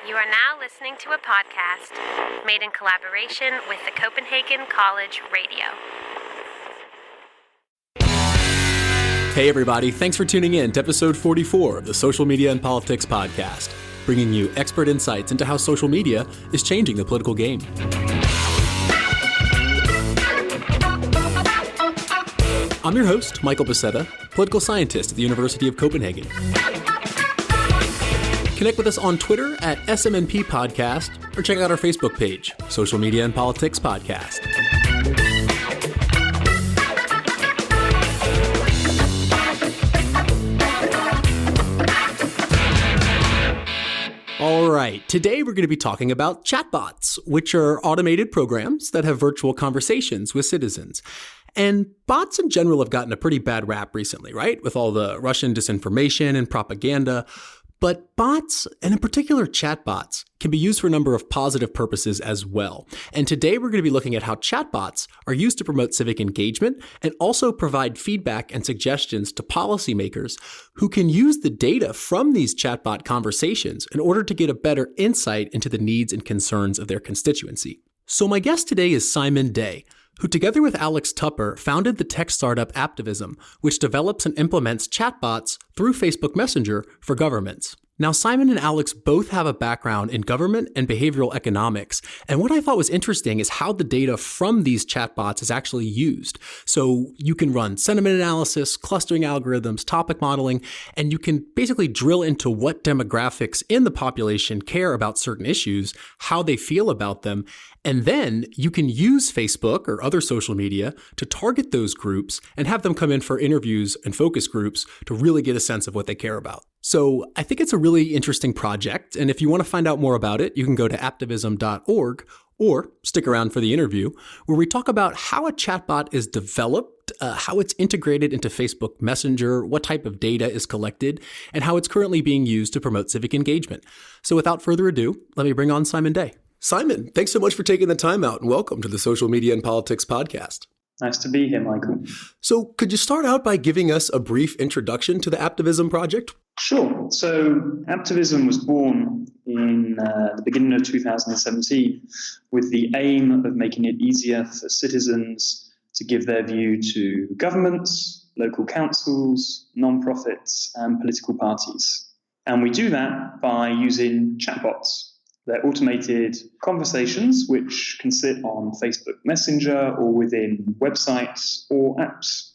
You are now listening to a podcast made in collaboration with the Copenhagen College Radio. Hey everybody, thanks for tuning in to episode 44 of the Social Media and Politics podcast, bringing you expert insights into how social media is changing the political game. I'm your host, Michael Becerra, political scientist at the University of Copenhagen. Connect with us on Twitter at SMNP Podcast or check out our Facebook page, Social Media and Politics Podcast. All right, today we're going to be talking about chatbots, which are automated programs that have virtual conversations with citizens. And bots in general have gotten a pretty bad rap recently, right? With all the Russian disinformation and propaganda. But bots, and in particular chatbots, can be used for a number of positive purposes as well. And today we're going to be looking at how chatbots are used to promote civic engagement and also provide feedback and suggestions to policymakers who can use the data from these chatbot conversations in order to get a better insight into the needs and concerns of their constituency. So my guest today is Simon Day, who together with Alex Tupper founded the tech startup Aptivism, which develops and implements chatbots through Facebook Messenger for governments. Now, Simon and Alex both have a background in government and behavioral economics, and what I thought was interesting is how the data from these chatbots is actually used. So you can run sentiment analysis, clustering algorithms, topic modeling, and you can basically drill into what demographics in the population care about certain issues, how they feel about them, and then you can use Facebook or other social media to target those groups and have them come in for interviews and focus groups to really get a sense of what they care about. So I think it's a really interesting project. And if you want to find out more about it, you can go to aptivism.org or stick around for the interview where we talk about how a chatbot is developed, how it's integrated into Facebook Messenger, what type of data is collected, and how it's currently being used to promote civic engagement. So without further ado, let me bring on Simon Day. Simon, thanks so much for taking the time out and welcome to the Social Media and Politics podcast. Nice to be here, Michael. So could you start out by giving us a brief introduction to the Aptivism project? Sure. So Aptivism was born in the beginning of 2017 with the aim of making it easier for citizens to give their view to governments, local councils, non-profits, and political parties. And we do that by using chatbots. They're automated conversations which can sit on Facebook Messenger or within websites or apps.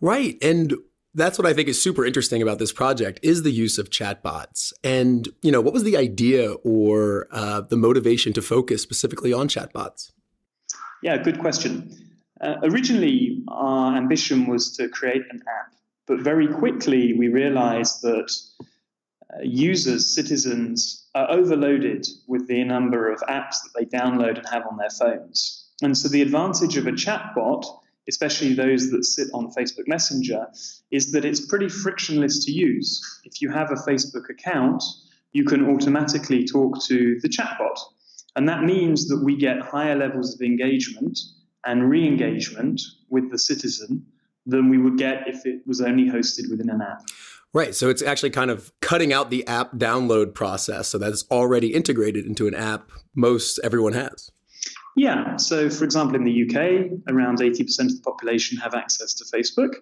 Right. And that's what I think is super interesting about this project is the use of chatbots. And, what was the idea or the motivation to focus specifically on chatbots? Yeah, good question. Originally, our ambition was to create an app, but very quickly we realized that users, citizens, are overloaded with the number of apps that they download and have on their phones. And so the advantage of a chatbot, especially those that sit on Facebook Messenger, is that it's pretty frictionless to use. If you have a Facebook account, you can automatically talk to the chatbot. And that means that we get higher levels of engagement and re-engagement with the citizen than we would get if it was only hosted within an app. Right. So it's actually kind of cutting out the app download process so that it's already integrated into an app most everyone has. Yeah. So, for example, in the UK, around 80% of the population have access to Facebook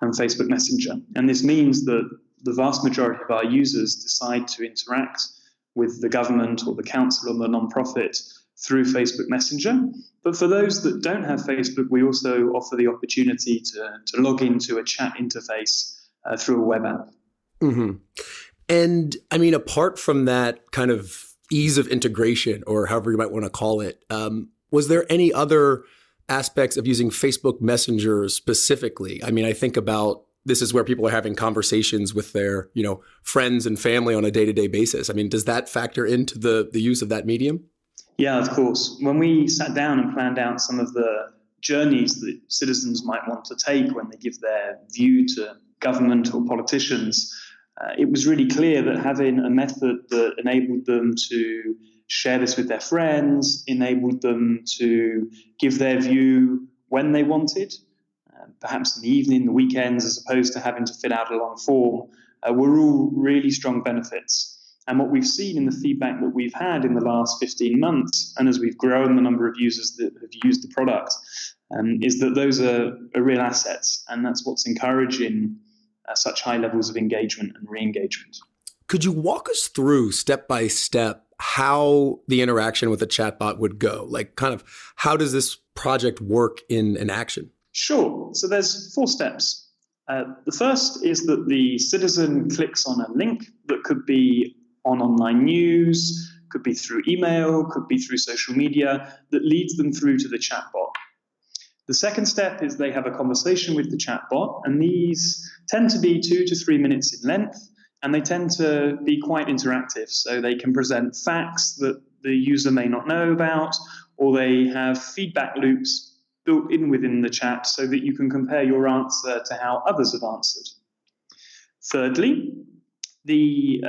and Facebook Messenger. And this means that the vast majority of our users decide to interact with the government or the council or the non-profit through Facebook Messenger. But for those that don't have Facebook, we also offer the opportunity to log into a chat interface through a web app. Mm-hmm. And I mean, apart from that kind of ease of integration, or however you might want to call it, was there any other aspects of using Facebook Messenger specifically? I mean, I think about this is where people are having conversations with their, friends and family on a day-to-day basis. I mean, does that factor into the use of that medium? Yeah, of course. When we sat down and planned out some of the journeys that citizens might want to take when they give their view to government or politicians, it was really clear that having a method that enabled them to share this with their friends, enabled them to give their view when they wanted, perhaps in the evening, the weekends, as opposed to having to fill out a long form, were all really strong benefits. And what we've seen in the feedback that we've had in the last 15 months, and as we've grown the number of users that have used the product, is that those are real assets. And that's what's encouraging such high levels of engagement and re-engagement. Could you walk us through step by step how the interaction with a chatbot would go? Like, kind of, how does this project work in action? Sure. So there's 4 steps. The first is that the citizen clicks on a link that could be on online news, could be through email, could be through social media, that leads them through to the chatbot. The second step is they have a conversation with the chatbot, and these tend to be 2 to 3 minutes in length, and they tend to be quite interactive. So they can present facts that the user may not know about, or they have feedback loops built in within the chat so that you can compare your answer to how others have answered. Thirdly, the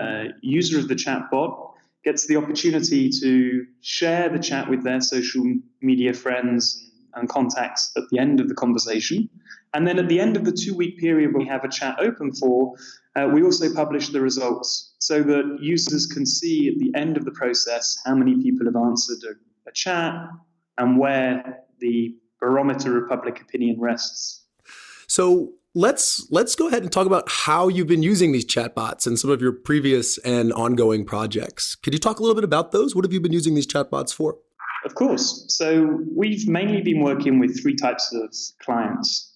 user of the chatbot gets the opportunity to share the chat with their social media friends and contacts at the end of the conversation. And then at the end of the 2-week period we have a chat open for, we also publish the results so that users can see at the end of the process how many people have answered a chat and where the barometer of public opinion rests. So let's go ahead and talk about how you've been using these chatbots and some of your previous and ongoing projects. Could you talk a little bit about those? What have you been using these chatbots for? Of course. So we've mainly been working with 3 types of clients.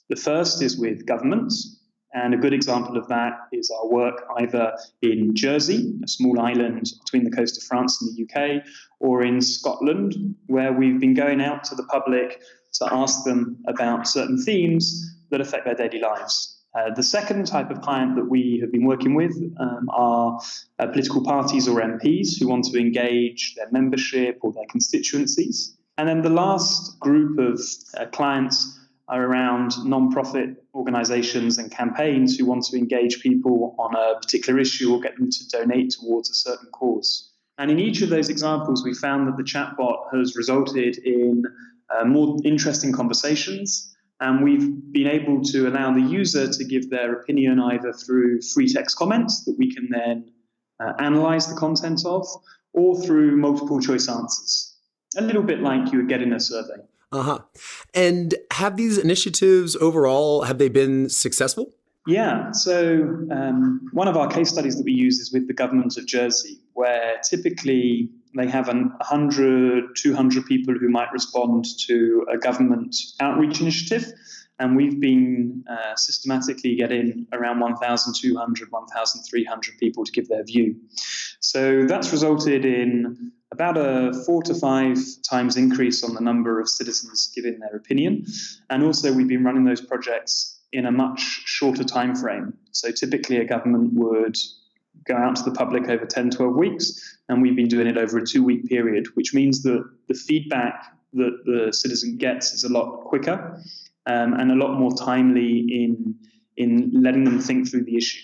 The first is with governments, and a good example of that is our work either in Jersey, a small island between the coast of France and the UK, or in Scotland, where we've been going out to the public to ask them about certain themes that affect their daily lives. The second type of client that we have been working with are political parties or MPs who want to engage their membership or their constituencies. And then the last group of clients are around non-profit organizations and campaigns who want to engage people on a particular issue or get them to donate towards a certain cause. And in each of those examples, we found that the chatbot has resulted in more interesting conversations. And we've been able to allow the user to give their opinion either through free text comments that we can then analyze the content of, or through multiple choice answers. A little bit like you would get in a survey. Uh-huh. And have these initiatives overall, have they been successful? Yeah. So one of our case studies that we use is with the government of Jersey, where typically they have 100, 200 people who might respond to a government outreach initiative. And we've been systematically getting around 1,200, 1,300 people to give their view. So that's resulted in about a 4 to 5 times increase on the number of citizens giving their opinion. And also we've been running those projects in a much shorter time frame. So typically a government would go out to the public over 10, 12 weeks, and we've been doing it over a 2-week period, which means that the feedback that the citizen gets is a lot quicker and a lot more timely in letting them think through the issue.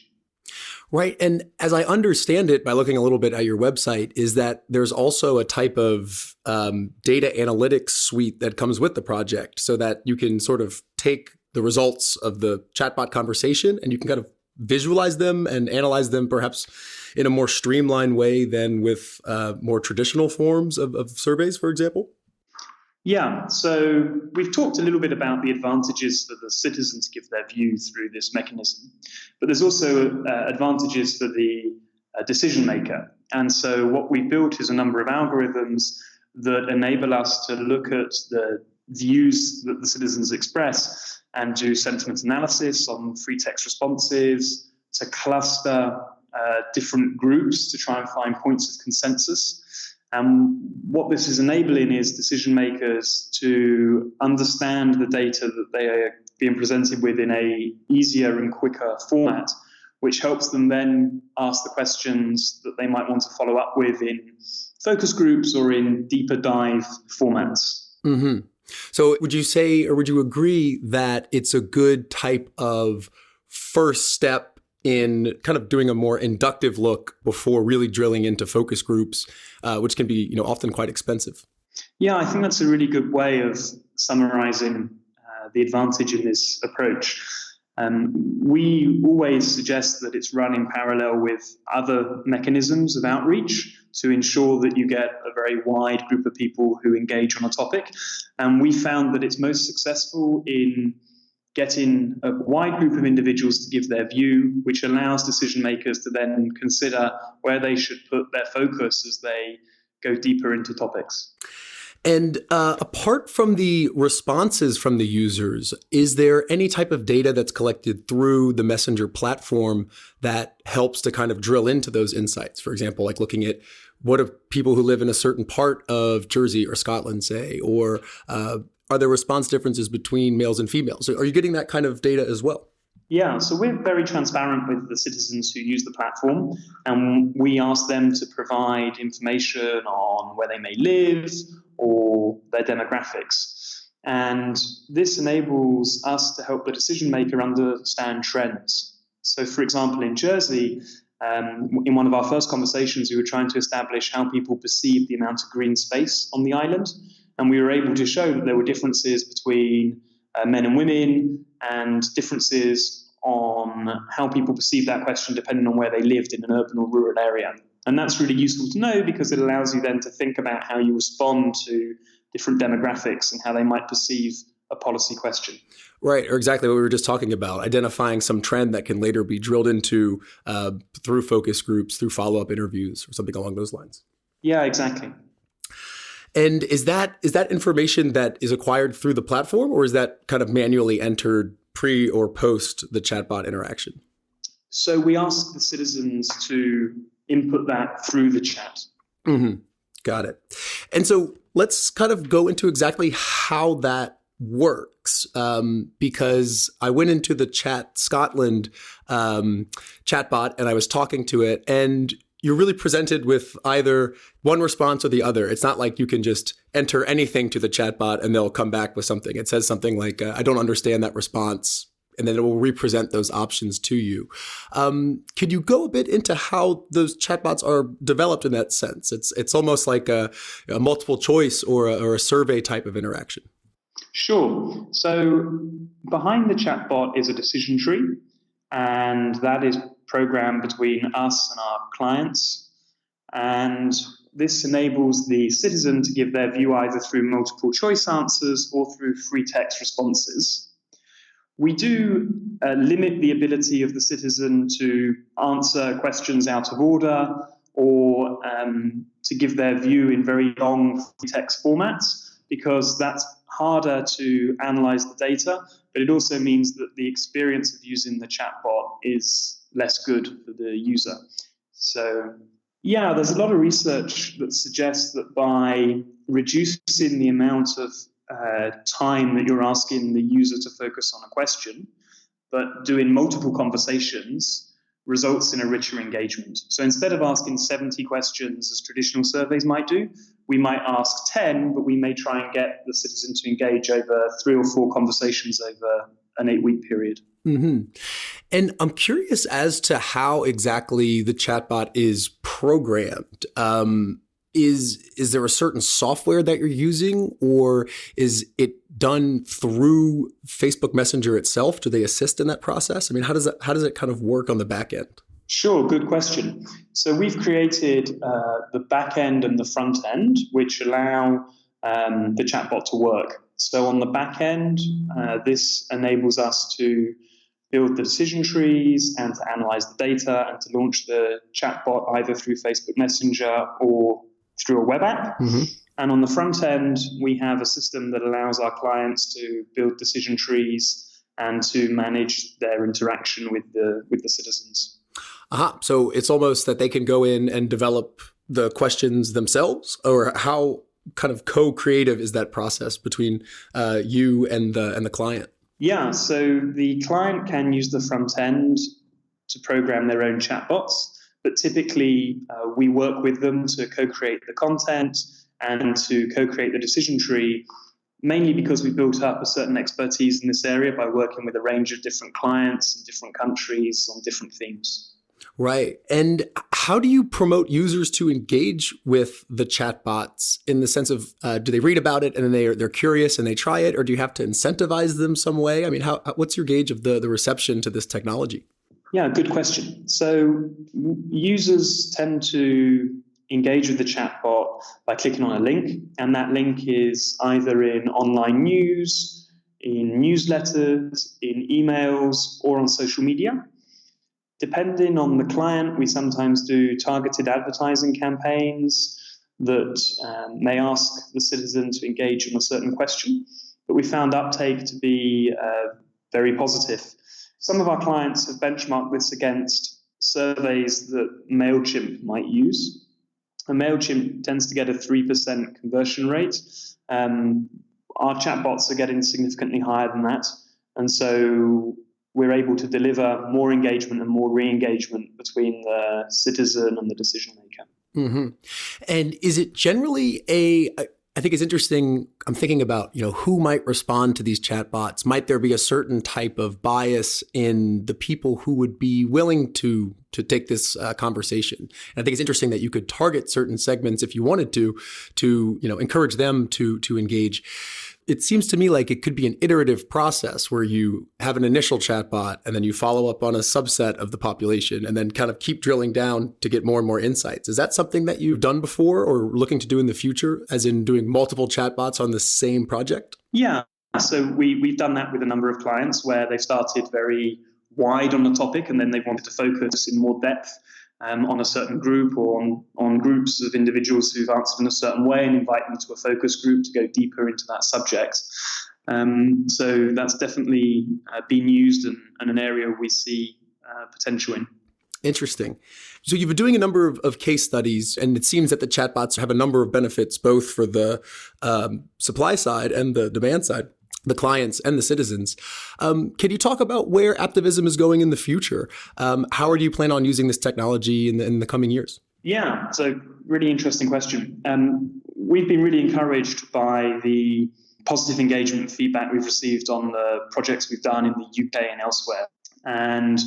Right. And as I understand it, by looking a little bit at your website, is that there's also a type of data analytics suite that comes with the project so that you can sort of take the results of the chatbot conversation and you can kind of visualize them and analyze them perhaps in a more streamlined way than with more traditional forms of surveys, for example? Yeah, so we've talked a little bit about the advantages for the citizen to give their view through this mechanism, but there's also advantages for the decision maker. And so what we've built is a number of algorithms that enable us to look at the views that the citizens express and do sentiment analysis on free text responses, to cluster different groups to try and find points of consensus. And what this is enabling is decision makers to understand the data that they are being presented with in a easier and quicker format, which helps them then ask the questions that they might want to follow up with in focus groups or in deeper dive formats. Mm-hmm. So would you say, or would you agree that it's a good type of first step in kind of doing a more inductive look before really drilling into focus groups, which can be, often quite expensive? Yeah, I think that's a really good way of summarizing the advantage in this approach. We always suggest that it's run in parallel with other mechanisms of outreach to ensure that you get a very wide group of people who engage on a topic. And we found that it's most successful in getting a wide group of individuals to give their view, which allows decision makers to then consider where they should put their focus as they go deeper into topics. And apart from the responses from the users, is there any type of data that's collected through the Messenger platform that helps to kind of drill into those insights? For example, like looking at what do people who live in a certain part of Jersey or Scotland say, or are there response differences between males and females? Are you getting that kind of data as well? Yeah, so we're very transparent with the citizens who use the platform, and we ask them to provide information on where they may live or their demographics. And this enables us to help the decision maker understand trends. So, for example, in Jersey, in one of our first conversations, we were trying to establish how people perceive the amount of green space on the island. And we were able to show that there were differences between men and women, and differences on how people perceive that question depending on where they lived in an urban or rural area. And that's really useful to know because it allows you then to think about how you respond to different demographics and how they might perceive a policy question. Right, or exactly what we were just talking about, identifying some trend that can later be drilled into through focus groups, through follow-up interviews, or something along those lines. Yeah, exactly. And is that information that is acquired through the platform, or is that kind of manually entered pre or post the chatbot interaction? So we ask the citizens to input that through the chat. Mm-hmm. Got it. And so let's kind of go into exactly how that works, because I went into the Chat Scotland chatbot and I was talking to it, and you're really presented with either one response or the other. It's not like you can just enter anything to the chatbot and they'll come back with something. It says something like, I don't understand that response, and then it will represent those options to you. Could you go a bit into how those chatbots are developed in that sense? It's almost like a multiple choice or a survey type of interaction. Sure. So behind the chatbot is a decision tree, and that is programmed between us and our clients. And this enables the citizen to give their view either through multiple choice answers or through free text responses. We do limit the ability of the citizen to answer questions out of order or to give their view in very long free text formats, because that's harder to analyze the data, but it also means that the experience of using the chatbot is less good for the user. So, yeah, there's a lot of research that suggests that by reducing the amount of time that you're asking the user to focus on a question, but doing multiple conversations results in a richer engagement. So instead of asking 70 questions as traditional surveys might do, we might ask 10, but we may try and get the citizen to engage over 3 or 4 conversations over an 8-week period. Mm-hmm. And I'm curious as to how exactly the chatbot is programmed. Is there a certain software that you're using, or is it done through Facebook Messenger itself? Do they assist in that process? I mean, how does it kind of work on the back end? Sure, good question. So we've created the back end and the front end, which allow the chatbot to work. So on the back end, this enables us to build the decision trees and to analyze the data and to launch the chatbot either through Facebook Messenger or through a web app. Mm-hmm. And on the front end, we have a system that allows our clients to build decision trees and to manage their interaction with the citizens. So it's almost that they can go in and develop the questions themselves, or how kind of co-creative is that process between you and the client? Yeah, so the client can use the front end to program their own chatbots, but typically we work with them to co-create the content and to co-create the decision tree, mainly because we built up a certain expertise in this area by working with a range of different clients in different countries on different themes. Right. And How do you promote users to engage with the chatbots in the sense of, do they read about it and then they're curious and they try it, or do you have to incentivize them some way? I mean, what's your gauge of the reception to this technology? Yeah, good question. So users tend to engage with the chatbot by clicking on a link, and that link is either in online news, in newsletters, in emails, or on social media. Depending on the client, we sometimes do targeted advertising campaigns that may ask the citizen to engage on a certain question, but we found uptake to be very positive. Some of our clients have benchmarked this against surveys that MailChimp might use. And MailChimp tends to get a 3% conversion rate. Our chatbots are getting significantly higher than that. And so we're able to deliver more engagement and more re-engagement between the citizen and the decision maker. Mm-hmm. And is it generally I think it's interesting. I'm thinking about, who might respond to these chatbots. Might there be a certain type of bias in the people who would be willing to take this conversation? And I think it's interesting that you could target certain segments if you wanted to encourage them to engage. It seems to me like it could be an iterative process where you have an initial chatbot and then you follow up on a subset of the population and then kind of keep drilling down to get more and more insights. Is that something that you've done before or looking to do in the future, as in doing multiple chatbots on the same project? Yeah. So we've done that with a number of clients where they started very wide on the topic and then they wanted to focus in more depth on a certain group or on groups of individuals who've answered in a certain way and invite them to a focus group to go deeper into that subject. So that's definitely been used and an area we see potential in. Interesting. So you've been doing a number of case studies, and it seems that the chatbots have a number of benefits, both for the supply side and the demand side, the clients and the citizens. Can you talk about where Aptivism is going in the future? How do you plan on using this technology in the coming years? Yeah, so really interesting question. We've been really encouraged by the positive engagement feedback we've received on the projects we've done in the UK and elsewhere. And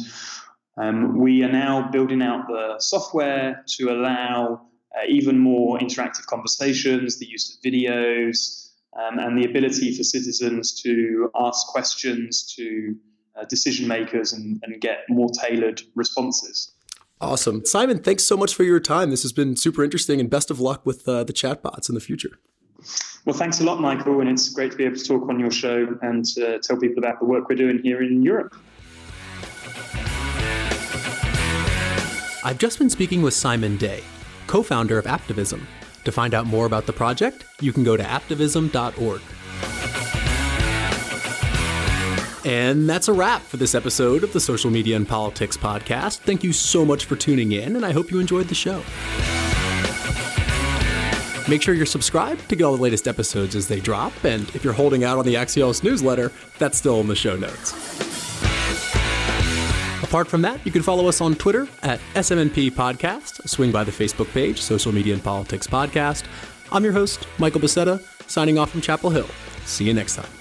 we are now building out the software to allow even more interactive conversations, the use of videos, and the ability for citizens to ask questions to decision makers and get more tailored responses. Awesome. Simon, thanks so much for your time. This has been super interesting, and best of luck with the chatbots in the future. Well, thanks a lot, Michael, and it's great to be able to talk on your show and to tell people about the work we're doing here in Europe. I've just been speaking with Simon Day, co-founder of Aptivism. To find out more about the project, you can go to aptivism.org. And that's a wrap for this episode of the Social Media and Politics podcast. Thank you so much for tuning in, and I hope you enjoyed the show. Make sure you're subscribed to get all the latest episodes as they drop, and if you're holding out on the Axios newsletter, that's still in the show notes. Apart from that, you can follow us on Twitter at SMNP Podcast, swing by the Facebook page, Social Media and Politics Podcast. I'm your host, Michael Becerra, signing off from Chapel Hill. See you next time.